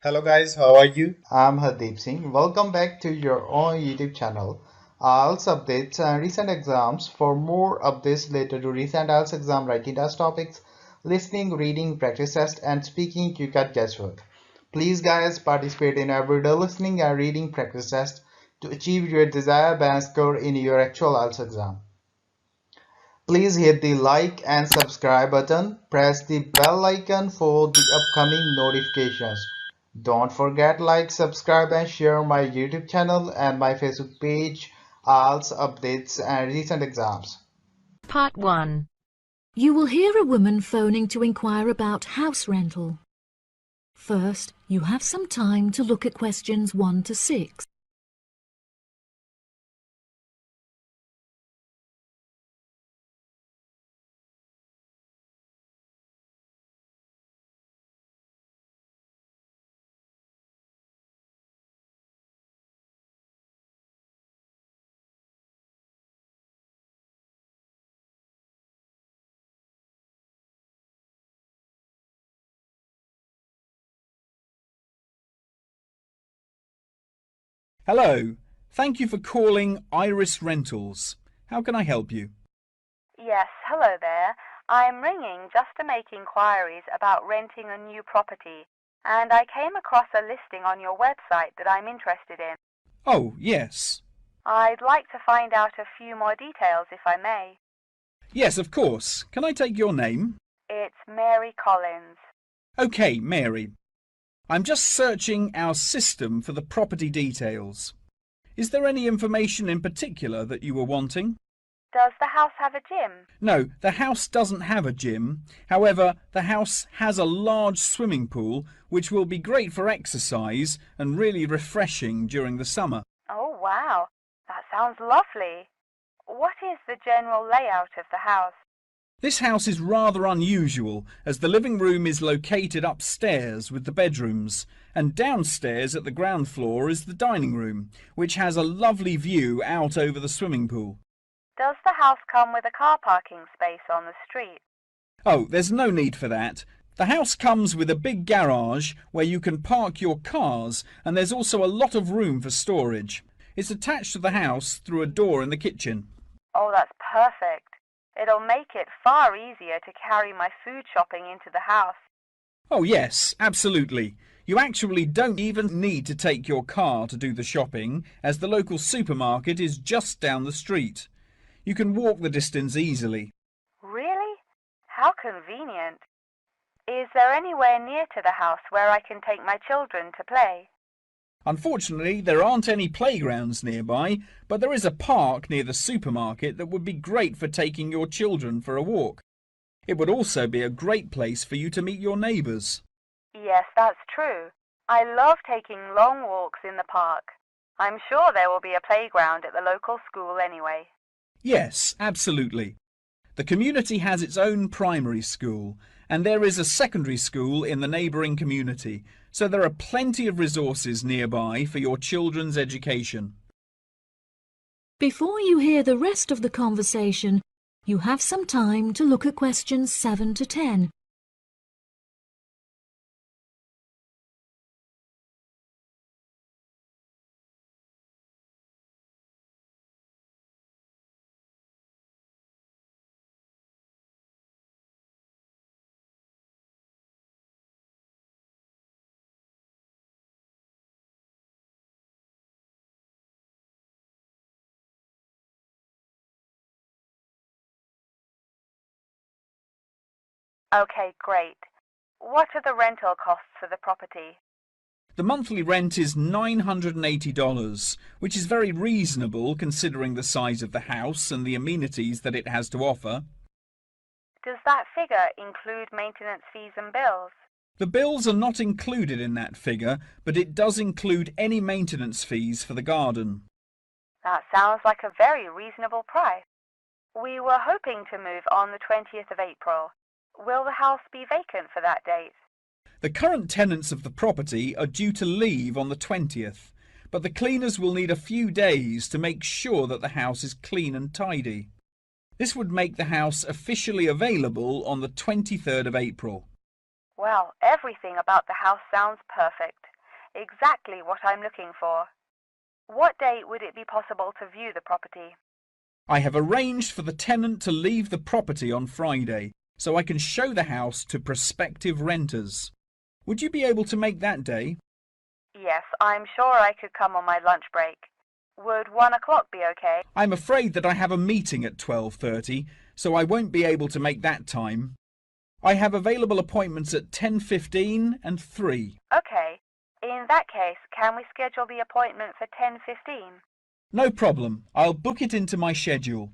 Hello guys, how are you? I'm Hardeep Singh. Welcome back to your own YouTube channel. IELTS updates and recent exams. For more updates related to recent IELTS exam writing test topics, listening, reading, practice test, and speaking, you got guesswork. Please, guys, participate in everyday listening and reading practice test to achieve your desired band score in your actual IELTS exam. Please hit the like and subscribe button. Press the bell icon for the upcoming notifications. Don't forget like, subscribe and share my YouTube channel and my Facebook page, IELTS updates and recent exams. Part 1. You will hear a woman phoning to inquire about house rental. First, you have some time to look at questions 1 to 6. Hello. Thank you for calling Iris Rentals. How can I help you? Yes, hello there. I'm ringing just to make inquiries about renting a new property, and I came across a listing on your website that I'm interested in. Oh, yes. I'd like to find out a few more details if I may. Yes, of course. Can I take your name? It's Mary Collins. OK, Mary. I'm just searching our system for the property details. Is there any information in particular that you were wanting? Does the house have a gym? No, the house doesn't have a gym. However, the house has a large swimming pool, which will be great for exercise and really refreshing during the summer. Oh, wow. That sounds lovely. What is the general layout of the house? This house is rather unusual, as the living room is located upstairs with the bedrooms, and downstairs at the ground floor is the dining room, which has a lovely view out over the swimming pool. Does the house come with a car parking space on the street? Oh, there's no need for that. The house comes with a big garage where you can park your cars, and there's also a lot of room for storage. It's attached to the house through a door in the kitchen. Oh, that's perfect. It'll make it far easier to carry my food shopping into the house. Oh yes, absolutely. You actually don't even need to take your car to do the shopping, as the local supermarket is just down the street. You can walk the distance easily. Really? How convenient. Is there anywhere near to the house where I can take my children to play? Unfortunately, there aren't any playgrounds nearby, but there is a park near the supermarket that would be great for taking your children for a walk. It would also be a great place for you to meet your neighbours. Yes, that's true. I love taking long walks in the park. I'm sure there will be a playground at the local school anyway. Yes, absolutely. The community has its own primary school, and there is a secondary school in the neighbouring community, so there are plenty of resources nearby for your children's education. Before you hear the rest of the conversation, you have some time to look at questions 7 to 10. Okay, great. What are the rental costs for the property? The monthly rent is $980, which is very reasonable considering the size of the house and the amenities that it has to offer. Does that figure include maintenance fees and bills? The bills are not included in that figure, but it does include any maintenance fees for the garden. That sounds like a very reasonable price. We were hoping to move on the 20th of April. Will the house be vacant for that date? The current tenants of the property are due to leave on the 20th, but the cleaners will need a few days to make sure that the house is clean and tidy. This would make the house officially available on the 23rd of April. Well, everything about the house sounds perfect. Exactly what I'm looking for. What date would it be possible to view the property? I have arranged for the tenant to leave the property on Friday, so I can show the house to prospective renters. Would you be able to make that day? Yes, I'm sure I could come on my lunch break. Would 1 o'clock be okay? I'm afraid that I have a meeting at 12:30, so I won't be able to make that time. I have available appointments at 10:15 and 3. Okay. In that case, can we schedule the appointment for 10:15? No problem. I'll book it into my schedule.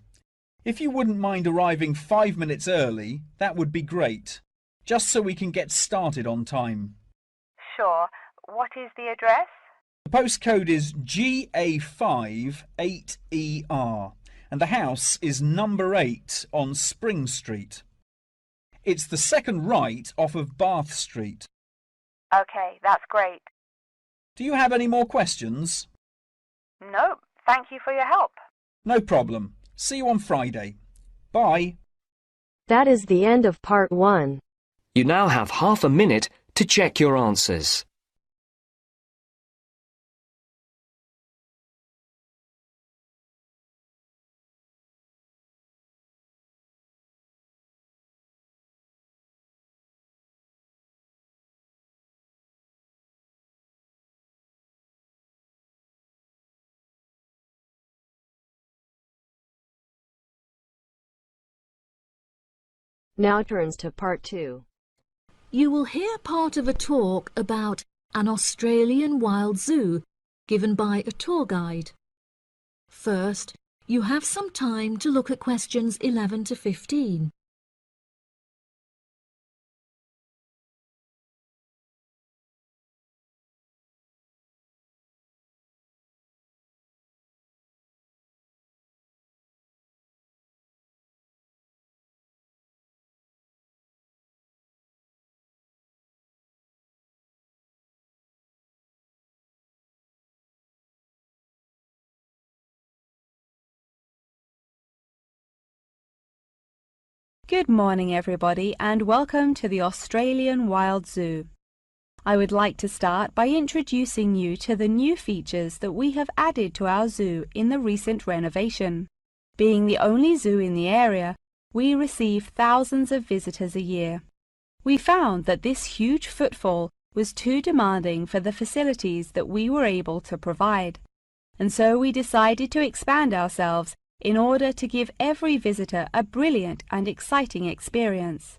If you wouldn't mind arriving 5 minutes early, that would be great, just so we can get started on time. Sure. What is the address? The postcode is GA5 8ER, and the house is number 8 on Spring Street. It's the second right off of Bath Street. Okay, that's great. Do you have any more questions? Nope. Thank you for your help. No problem. See you on Friday. Bye. That is the end of part 1. You now have half a minute to check your answers. Now turns to part 2. You will hear part of a talk about an Australian wild zoo given by a tour guide. First, you have some time to look at questions 11 to 15. Good morning everybody and welcome to the Australian Wild Zoo. I would like to start by introducing you to the new features that we have added to our zoo in the recent renovation. Being the only zoo in the area, we receive thousands of visitors a year. We found that this huge footfall was too demanding for the facilities that we were able to provide, and so we decided to expand ourselves in order to give every visitor a brilliant and exciting experience.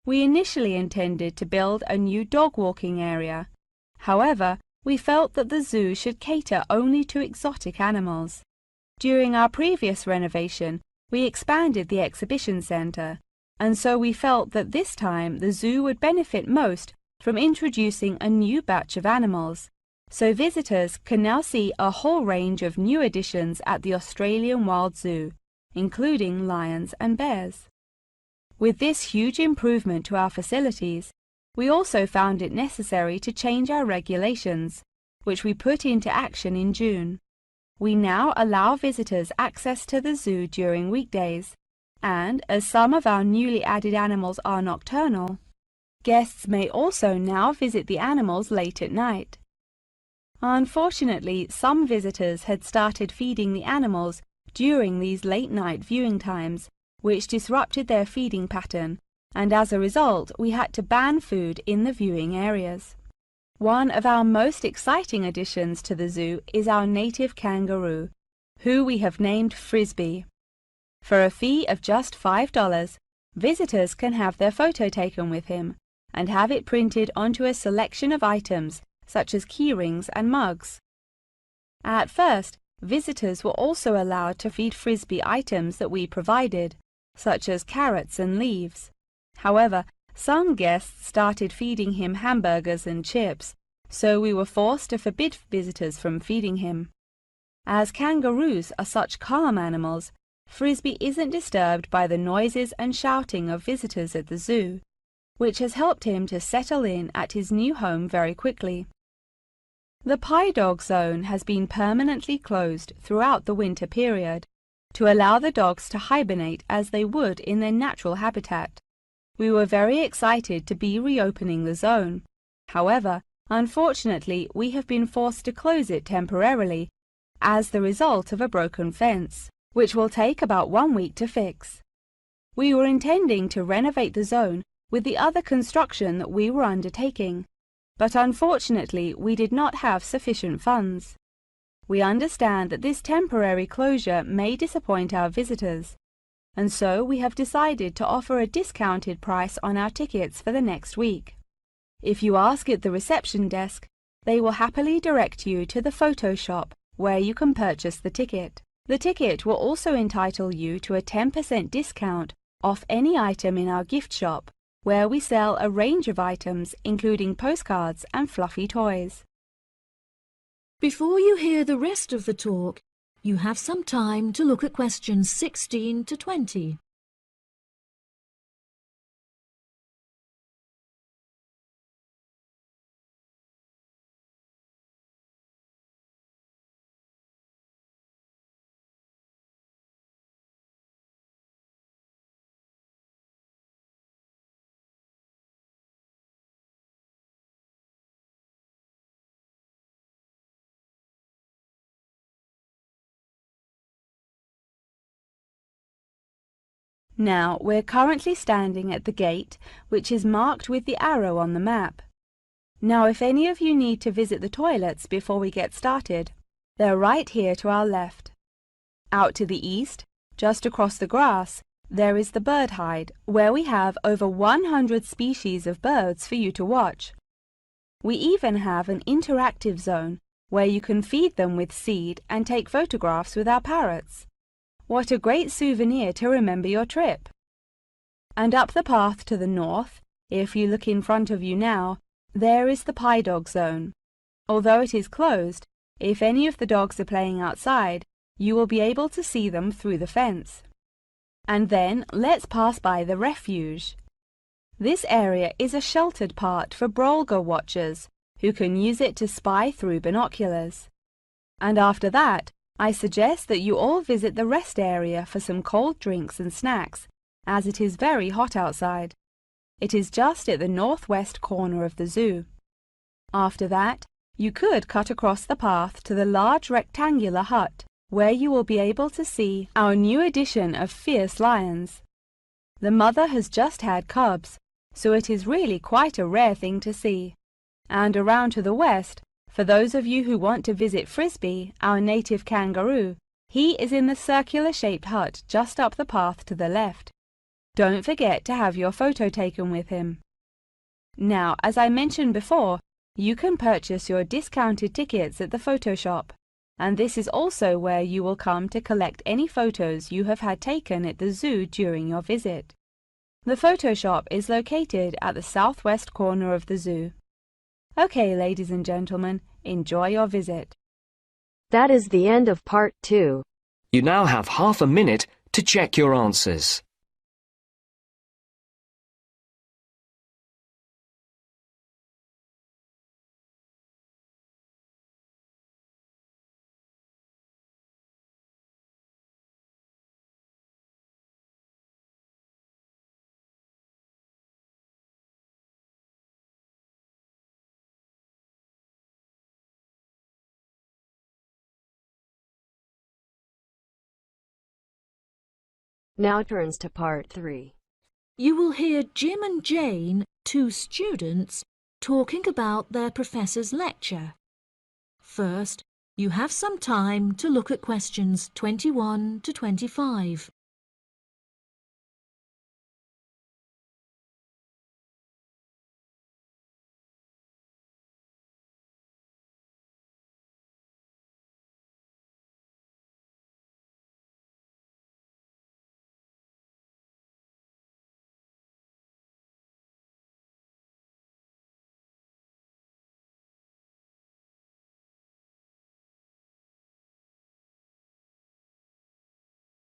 We initially intended to build a new dog walking area. However, we felt that the zoo should cater only to exotic animals. During our previous renovation, we expanded the exhibition centre, and so we felt that this time the zoo would benefit most from introducing a new batch of animals. So visitors can now see a whole range of new additions at the Australian Wild Zoo, including lions and bears. With this huge improvement to our facilities, we also found it necessary to change our regulations, which we put into action in June. We now allow visitors access to the zoo during weekdays, and as some of our newly added animals are nocturnal, guests may also now visit the animals late at night. Unfortunately, some visitors had started feeding the animals during these late-night viewing times, which disrupted their feeding pattern, and as a result, we had to ban food in the viewing areas. One of our most exciting additions to the zoo is our native kangaroo, who we have named Frisbee. For a fee of just $5, visitors can have their photo taken with him and have it printed onto a selection of items such as keyrings and mugs. At first, visitors were also allowed to feed Frisbee items that we provided, such as carrots and leaves. However, some guests started feeding him hamburgers and chips, so we were forced to forbid visitors from feeding him. As kangaroos are such calm animals, Frisbee isn't disturbed by the noises and shouting of visitors at the zoo, which has helped him to settle in at his new home very quickly. The Pie Dog Zone has been permanently closed throughout the winter period to allow the dogs to hibernate as they would in their natural habitat. We were very excited to be reopening the zone. However, unfortunately, we have been forced to close it temporarily as the result of a broken fence, which will take about 1 week to fix. We were intending to renovate the zone with the other construction that we were undertaking, but unfortunately we did not have sufficient funds. We understand that this temporary closure may disappoint our visitors, and so we have decided to offer a discounted price on our tickets for the next week. If you ask at the reception desk, they will happily direct you to the photo shop where you can purchase the ticket. The ticket will also entitle you to a 10% discount off any item in our gift shop, where we sell a range of items including postcards and fluffy toys. Before you hear the rest of the talk, you have some time to look at questions 16 to 20. Now, we're currently standing at the gate, which is marked with the arrow on the map. Now, if any of you need to visit the toilets before we get started, they're right here to our left. Out to the east, just across the grass, there is the bird hide, where we have over 100 species of birds for you to watch. We even have an interactive zone, where you can feed them with seed and take photographs with our parrots. What a great souvenir to remember your trip! And up the path to the north, if you look in front of you now, there is the pie dog zone. Although it is closed, if any of the dogs are playing outside, you will be able to see them through the fence. And then let's pass by the refuge. This area is a sheltered part for Brolga watchers, who can use it to spy through binoculars. And after that, I suggest that you all visit the rest area for some cold drinks and snacks, as it is very hot outside. It is just at the northwest corner of the zoo. After that, you could cut across the path to the large rectangular hut, where you will be able to see our new edition of fierce lions. The mother has just had cubs, so it is really quite a rare thing to see. And around to the west, for those of you who want to visit Frisbee, our native kangaroo, he is in the circular-shaped hut just up the path to the left. Don't forget to have your photo taken with him. Now, as I mentioned before, you can purchase your discounted tickets at the photo shop, and this is also where you will come to collect any photos you have had taken at the zoo during your visit. The photo shop is located at the southwest corner of the zoo. Okay, ladies and gentlemen, enjoy your visit. That is the end of part 2. You now have half a minute to check your answers. Now turns to part 3. You will hear Jim and Jane, 2 students, talking about their professor's lecture. First, you have some time to look at questions 21 to 25.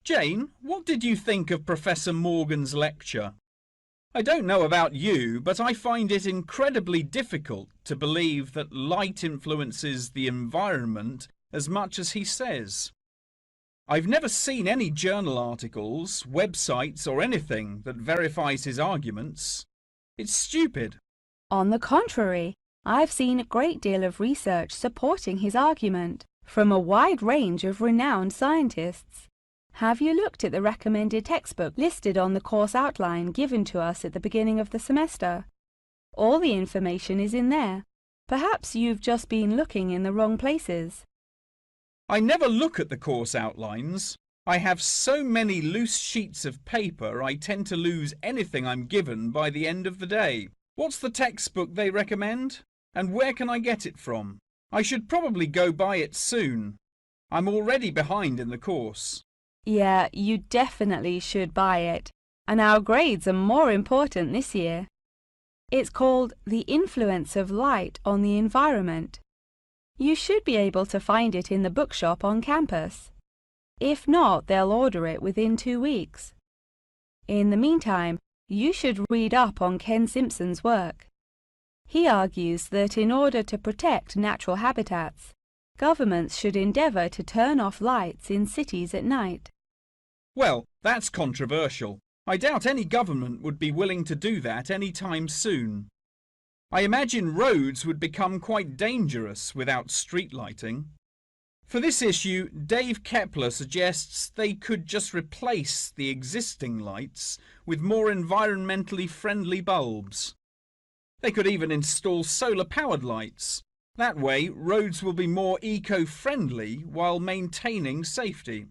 Jane, what did you think of Professor Morgan's lecture? I don't know about you, but I find it incredibly difficult to believe that light influences the environment as much as he says. I've never seen any journal articles, websites or anything that verifies his arguments. It's stupid. On the contrary, I've seen a great deal of research supporting his argument from a wide range of renowned scientists. Have you looked at the recommended textbook listed on the course outline given to us at the beginning of the semester? All the information is in there. Perhaps you've just been looking in the wrong places. I never look at the course outlines. I have so many loose sheets of paper I tend to lose anything I'm given by the end of the day. What's the textbook they recommend? And where can I get it from? I should probably go buy it soon. I'm already behind in the course. Yeah, you definitely should buy it. And our grades are more important this year. It's called The Influence of Light on the Environment. You should be able to find it in the bookshop on campus. If not, they'll order it within 2 weeks. In the meantime, you should read up on Ken Simpson's work. He argues that in order to protect natural habitats, governments should endeavour to turn off lights in cities at night. Well, that's controversial. I doubt any government would be willing to do that any time soon. I imagine roads would become quite dangerous without street lighting. For this issue, Dave Kepler suggests they could just replace the existing lights with more environmentally friendly bulbs. They could even install solar-powered lights. That way, roads will be more eco-friendly while maintaining safety.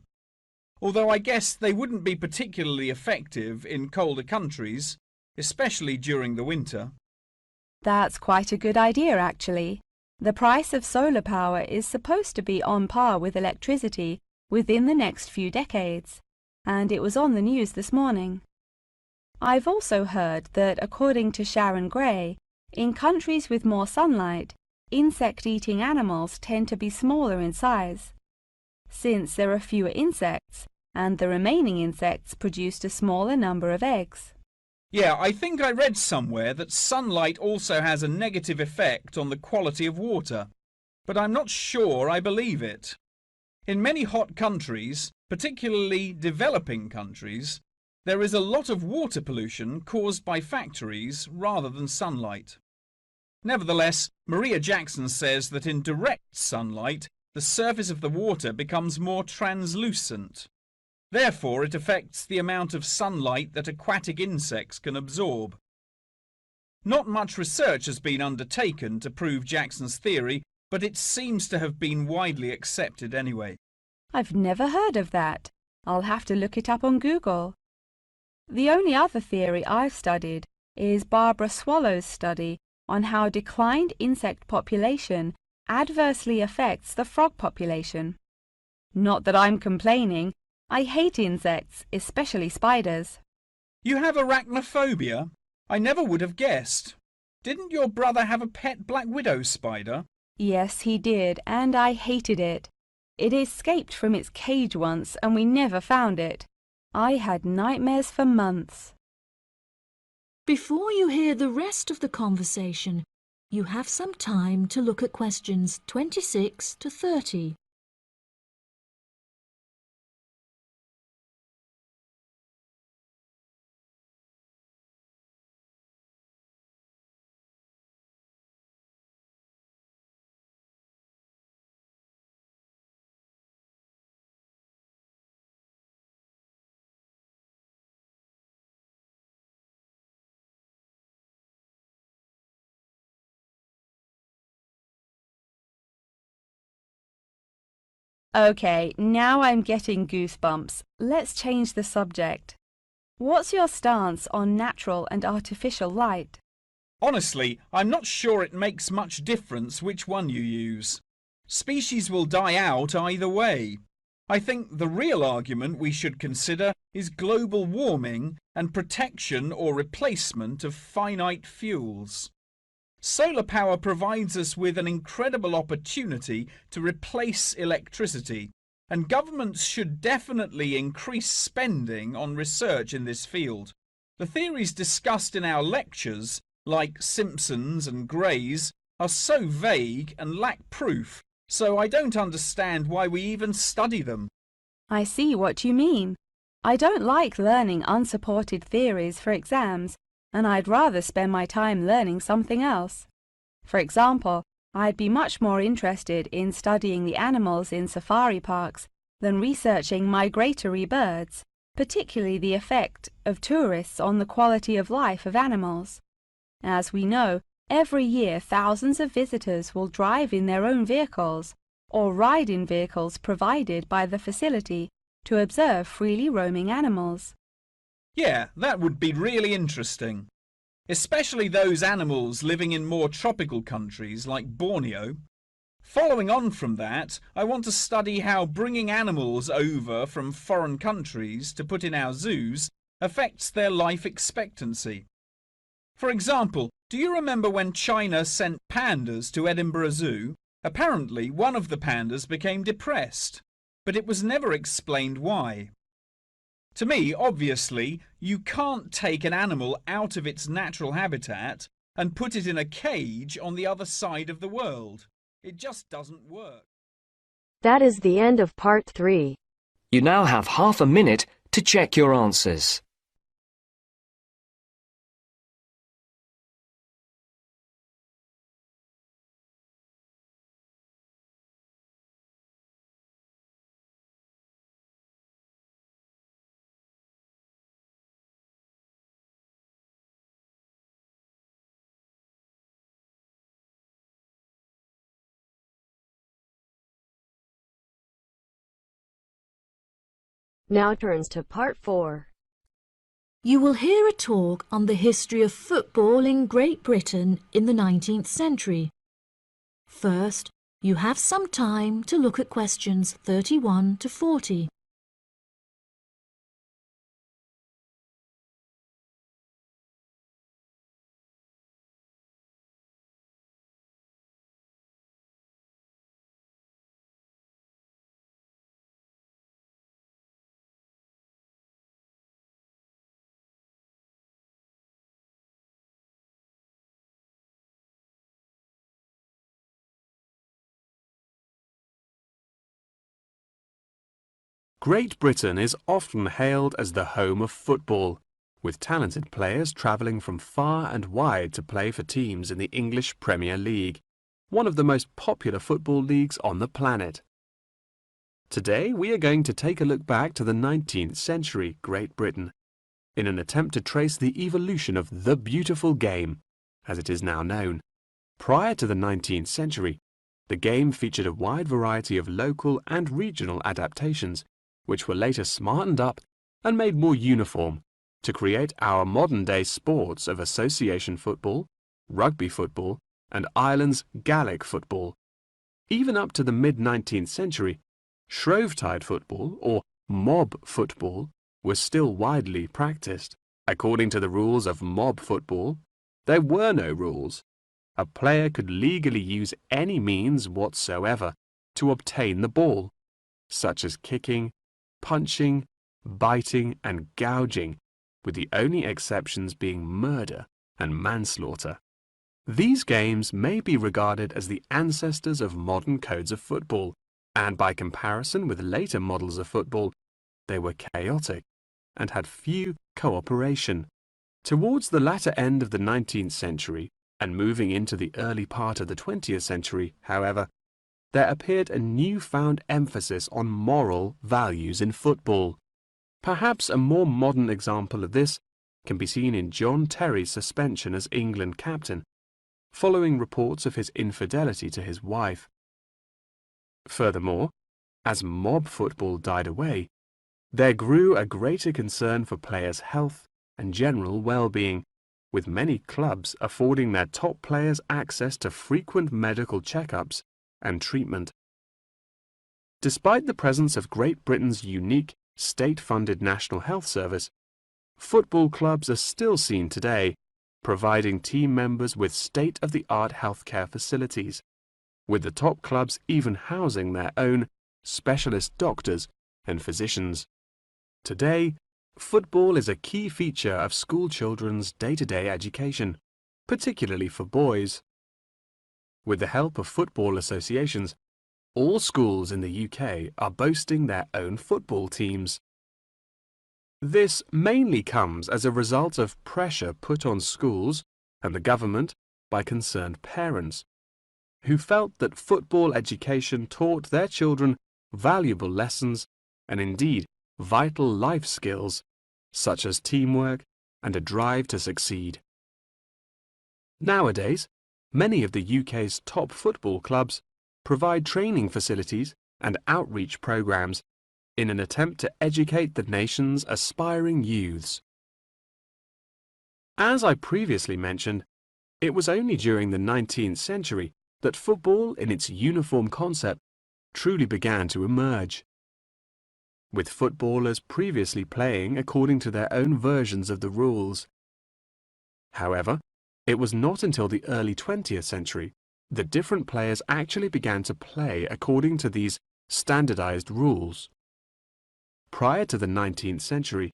Although I guess they wouldn't be particularly effective in colder countries, especially during the winter. That's quite a good idea, actually. The price of solar power is supposed to be on par with electricity within the next few decades, and it was on the news this morning. I've also heard that, according to Sharon Gray, in countries with more sunlight, insect-eating animals tend to be smaller in size. Since there are fewer insects, and the remaining insects produced a smaller number of eggs. Yeah, I think I read somewhere that sunlight also has a negative effect on the quality of water, but I'm not sure I believe it. In many hot countries, particularly developing countries, there is a lot of water pollution caused by factories rather than sunlight. Nevertheless, Maria Jackson says that in direct sunlight, the surface of the water becomes more translucent. Therefore, it affects the amount of sunlight that aquatic insects can absorb. Not much research has been undertaken to prove Jackson's theory, but it seems to have been widely accepted anyway. I've never heard of that. I'll have to look it up on Google. The only other theory I've studied is Barbara Swallow's study on how declined insect population adversely affects the frog population. Not that I'm complaining. I hate insects, especially spiders. You have arachnophobia? I never would have guessed. Didn't your brother have a pet black widow spider? Yes, he did, and I hated it. It escaped from its cage once, and we never found it. I had nightmares for months. Before you hear the rest of the conversation, you have some time to look at questions 26 to 30. Okay, now I'm getting goosebumps. Let's change the subject. What's your stance on natural and artificial light? Honestly, I'm not sure it makes much difference which one you use. Species will die out either way. I think the real argument we should consider is global warming and protection or replacement of finite fuels. Solar power provides us with an incredible opportunity to replace electricity, and governments should definitely increase spending on research in this field. The theories discussed in our lectures, like Simpson's and Gray's, are so vague and lack proof, so I don't understand why we even study them. I see what you mean. I don't like learning unsupported theories for exams, and I'd rather spend my time learning something else. For example, I'd be much more interested in studying the animals in safari parks than researching migratory birds, particularly the effect of tourists on the quality of life of animals. As we know, every year thousands of visitors will drive in their own vehicles or ride in vehicles provided by the facility to observe freely roaming animals. Yeah, that would be really interesting. Especially those animals living in more tropical countries like Borneo. Following on from that, I want to study how bringing animals over from foreign countries to put in our zoos affects their life expectancy. For example, do you remember when China sent pandas to Edinburgh Zoo? Apparently, one of the pandas became depressed, but it was never explained why. To me, obviously, you can't take an animal out of its natural habitat and put it in a cage on the other side of the world. It just doesn't work. That is the end of part 3. You now have half a minute to check your answers. Now turns to part 4. You will hear a talk on the history of football in Great Britain in the 19th century. First, you have some time to look at questions 31 to 40. Great Britain is often hailed as the home of football, with talented players travelling from far and wide to play for teams in the English Premier League, one of the most popular football leagues on the planet. Today we are going to take a look back to the 19th century Great Britain, in an attempt to trace the evolution of the beautiful game, as it is now known. Prior to the 19th century, the game featured a wide variety of local and regional adaptations, which were later smartened up and made more uniform to create our modern-day sports of association football, rugby football, and Ireland's Gaelic football. Even up to the mid-19th century, Shrovetide football, or mob football, was still widely practiced. According to the rules of mob football, there were no rules. A player could legally use any means whatsoever to obtain the ball, such as kicking, punching, biting, and gouging, with the only exceptions being murder and manslaughter. These games may be regarded as the ancestors of modern codes of football, and by comparison with later models of football, they were chaotic and had few cooperation. Towards the latter end of the 19th century, and moving into the early part of the 20th century, however, there appeared a newfound emphasis on moral values in football. Perhaps a more modern example of this can be seen in John Terry's suspension as England captain, following reports of his infidelity to his wife. Furthermore, as mob football died away, there grew a greater concern for players' health and general well-being, with many clubs affording their top players access to frequent medical checkups and treatment. Despite the presence of Great Britain's unique state-funded National Health Service, football clubs are still seen today providing team members with state-of-the-art healthcare facilities, with the top clubs even housing their own specialist doctors and physicians. Today, football is a key feature of school children's day-to-day education, particularly for boys. With the help of football associations, All schools in the UK are boasting their own football teams. This mainly comes as a result of pressure put on schools and the government by concerned parents, who felt that football education taught their children valuable lessons and indeed vital life skills such as teamwork and a drive to succeed. Nowadays, many of the UK's top football clubs provide training facilities and outreach programs in an attempt to educate the nation's aspiring youths. As I previously mentioned, it was only during the 19th century that football in its uniform concept truly began to emerge, with footballers previously playing according to their own versions of the rules. However, it was not until the early 20th century that different players actually began to play according to these standardized rules. Prior to the 19th century,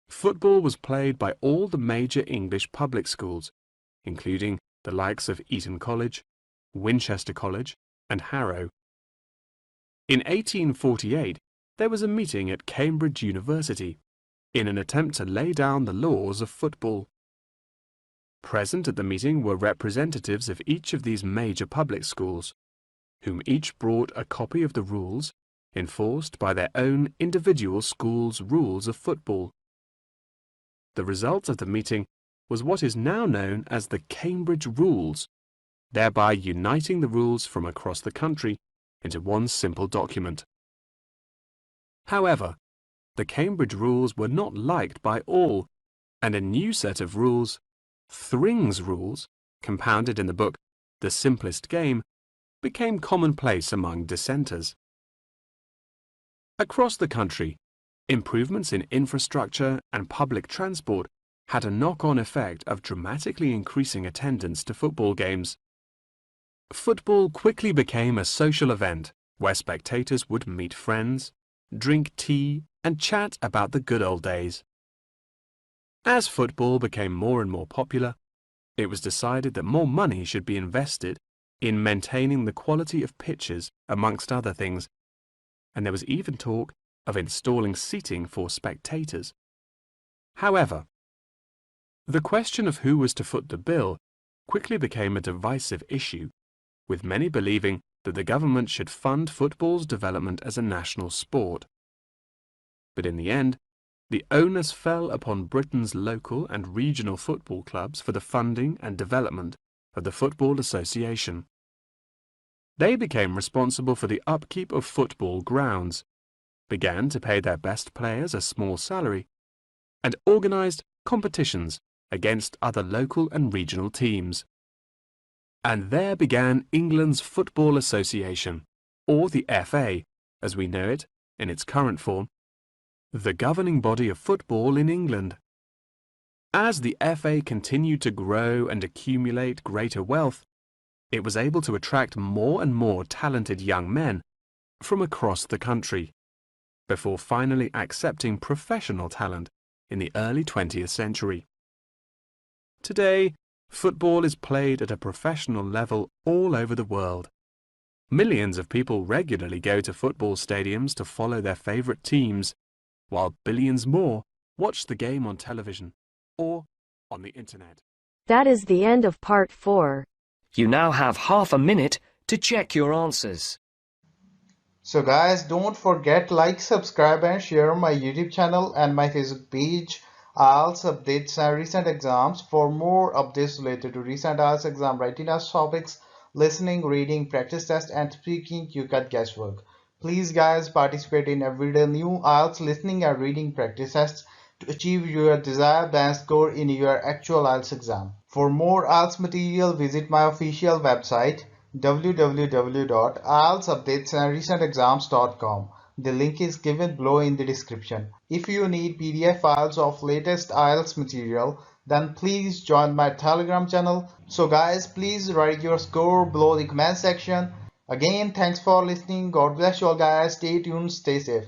football was played by all the major English public schools, including the likes of Eton College, Winchester College, and Harrow. In 1848, there was a meeting at Cambridge University in an attempt to lay down the laws of football. Present at the meeting were representatives of each of these major public schools, whom each brought a copy of the rules enforced by their own individual school's rules of football. The result of the meeting was what is now known as the Cambridge Rules, thereby uniting the rules from across the country into one simple document. However, the Cambridge Rules were not liked by all, and a new set of rules, Thring's Rules, compounded in the book The Simplest Game, became commonplace among dissenters. Across the country, improvements in infrastructure and public transport had a knock-on effect of dramatically increasing attendance to football games. Football quickly became a social event where spectators would meet friends, drink tea, and chat about the good old days. As football became more and more popular, it was decided that more money should be invested in maintaining the quality of pitches, amongst other things, and there was even talk of installing seating for spectators. However, the question of who was to foot the bill quickly became a divisive issue, with many believing that the government should fund football's development as a national sport. But in the end, the onus fell upon Britain's local and regional football clubs for the funding and development of the Football Association. They became responsible for the upkeep of football grounds, began to pay their best players a small salary, and organised competitions against other local and regional teams. And there began England's Football Association, or the FA, as we know it in its current form, the governing body of football in England. As the FA continued to grow and accumulate greater wealth, it was able to attract more and more talented young men from across the country, before finally accepting professional talent in the early 20th century. Today, football is played at a professional level all over the world. Millions of people regularly go to football stadiums to follow their favourite teams, while billions more watch the game on television or on the internet. That is the end of part 4. You now have half a minute to check your answers. So guys, don't forget like, subscribe and share my YouTube channel and my Facebook page, IELTS updates and recent exams. For more updates related to recent IELTS exam writing test topics, listening, reading, practice test and speaking, you got guesswork. Please guys, participate in everyday new IELTS listening and reading practice tests to achieve your desired band score in your actual IELTS exam. For more IELTS material, visit my official website www.ieltsupdatesandrecentexams.com. The link is given below in the description. If you need PDF files of latest IELTS material, then please join my Telegram channel. So guys, please write your score below the comment section. Again, thanks for listening. God bless you all guys. Stay tuned, stay safe.